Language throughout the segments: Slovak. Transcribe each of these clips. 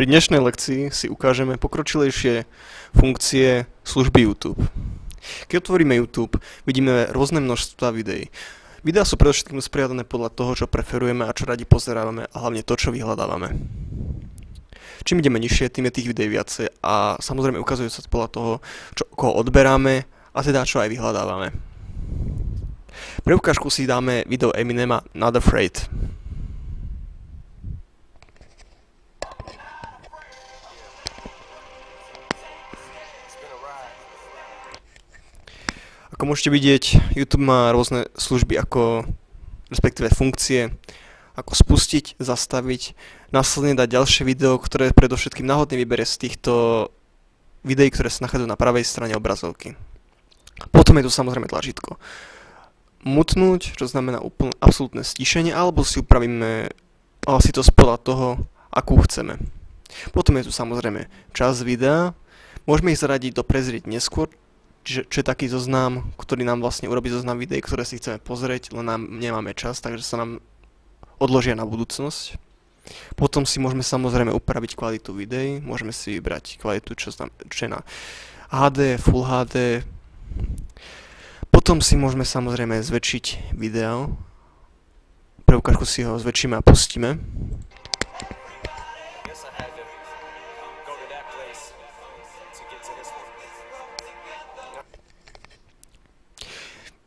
Pri dnešnej lekcii si ukážeme pokročilejšie funkcie služby YouTube. Keď otvoríme YouTube, vidíme rôzne množstva videí. Videá sú predovšetkým usporiadané podľa toho, čo preferujeme a čo radi pozerávame a hlavne to, čo vyhľadávame. Čím ideme nižšie, tým je tých videí viacej a samozrejme ukazuje sa podľa toho, koho odberáme a teda čo aj vyhľadávame. Pre ukážku si dáme video Eminema Not Afraid. Ako môžete vidieť, YouTube má rôzne služby respektíve funkcie, ako spustiť, zastaviť, následne dať ďalšie video, ktoré predovšetkým náhodne vyberie z týchto videí, ktoré sa nachádzajú na pravej strane obrazovky. Potom je tu samozrejme tlačítko mutnúť, čo znamená úplne absolútne stíšenie, alebo si upravíme hlasitosť podľa toho, akú chceme. Potom je tu samozrejme čas videa, môžeme ich zaradiť do prezrieť neskôr, čo je taký zoznam, ktorý nám vlastne urobí zoznam videí, ktoré si chceme pozrieť, len nemáme čas, takže sa nám odložia na budúcnosť. Potom si môžeme samozrejme upraviť kvalitu videí, môžeme si vybrať kvalitu, čo je na HD, Full HD. Potom si môžeme samozrejme zväčšiť video. Pre ukážku si ho zväčšíme a pustíme.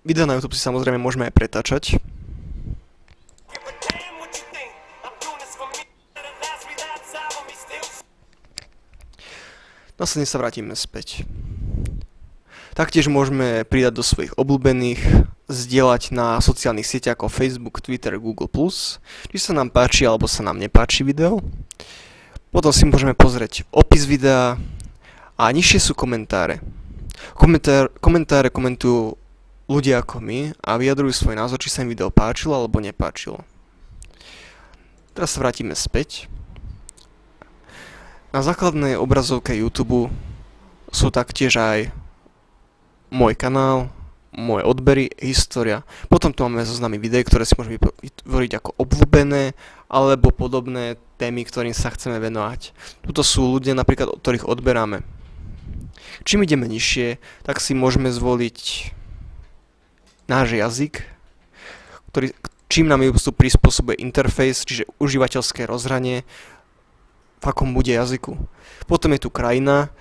Video na YouTube si samozrejme môžeme aj pretáčať. Následne sa vrátime späť. Taktiež môžeme pridať do svojich obľúbených, zdieľať na sociálnych sieťach ako Facebook, Twitter, Google+, či sa nám páči alebo sa nám nepáči video. Potom si môžeme pozrieť opis videa a nižšie sú komentáre. Komentáre komentujú ľudia ako my a vyjadrujú svoj názor, či sa im video páčilo alebo nepáčilo. Teraz sa vrátime späť. Na základnej obrazovke YouTube sú taktiež aj môj kanál, moje odbery, história. Potom tu máme zoznamy videí, ktoré si môžeme vytvoriť ako obľúbené alebo podobné témy, ktorým sa chceme venovať. Tuto sú ľudia, napríklad, od ktorých odberáme. Čím ideme nižšie, tak si môžeme zvoliť náš jazyk, čím nám YouTube prispôsobuje interfejs, čiže užívateľské rozhranie, v akom bude jazyku. Potom je tu krajina.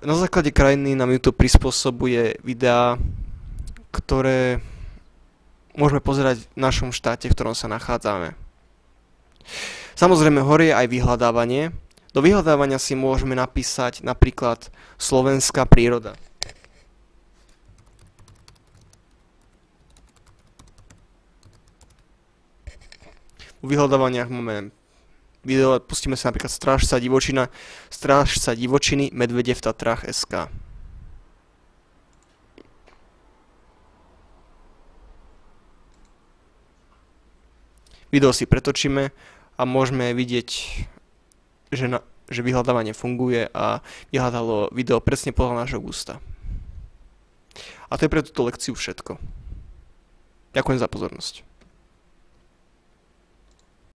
Na základe krajiny nám YouTube prispôsobuje videá, ktoré môžeme pozerať v našom štáte, v ktorom sa nachádzame. Samozrejme, hore je aj vyhľadávanie. Do vyhľadávania si môžeme napísať napríklad slovenská príroda. V vyhľadávaniach máme video, pustíme sa napríklad Strážca divočiny, medvede v Tatrách SK. Video si pretočíme a môžeme vidieť, že vyhľadávanie funguje a vyhľadalo video presne podľa nášho gusta. A to je pre túto lekciu všetko. Ďakujem za pozornosť.